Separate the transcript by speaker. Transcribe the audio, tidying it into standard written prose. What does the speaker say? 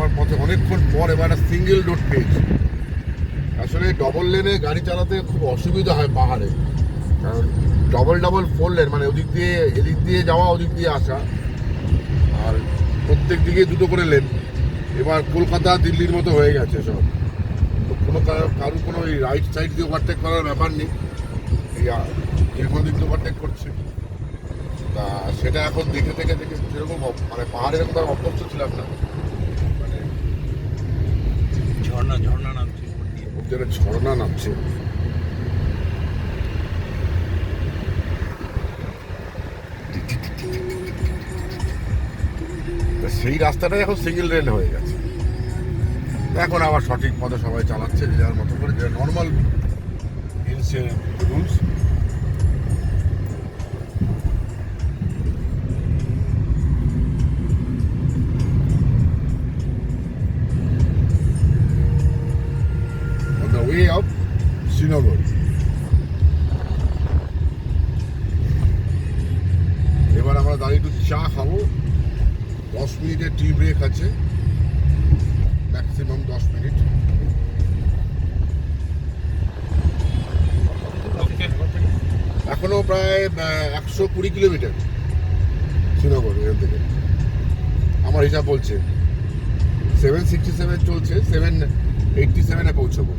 Speaker 1: যাওয়ার পথে অনেকক্ষণ পর এবার একটা সিঙ্গেল রোড পেয়েছি। আসলে ডবল লেনে গাড়ি চালাতে খুব অসুবিধা হয় পাহাড়ে, কারণ ডবল 4 লেন, মানে ওদিক দিয়ে এদিক দিয়ে যাওয়া ওদিক দিয়ে আসা, আর প্রত্যেক দিকে দুটো করে লেন। এবার কলকাতা দিল্লির মতো হয়ে গেছে সব, তো কোনো কারোর কোনো ওই রাইট সাইড দিয়ে ওভারটেক করার ব্যাপার নেই, এই যে কোনো দিক দিয়ে ওভারটেক করছে। তা সেটা এখন দেখে সেরকম মানে পাহাড়ের এরকম অভ্যস্ত ছিলাম না, মানে
Speaker 2: ঝর্ণা নামছে,
Speaker 1: ঝর্ণা নামছে। সেই রাস্তাটাই এখন সিঙ্গেল লেন হয়ে গেছে। এখন আবার সঠিক পথে সবাই চালাচ্ছে যে যার মতো করে, যে normal rules. On the way of Srinagar. এবার আমরা দাঁড়িয়ে একটু চা খাবো, 10 মিনিটের টি ব্রেক আছে, ম্যাক্সিমাম 10 মিনিট। এখনো প্রায় 120 কিলোমিটার শ্রীনগর এখান থেকে, আমার হিসাব বলছে। 767 চলছে, 787-এ পৌঁছবো।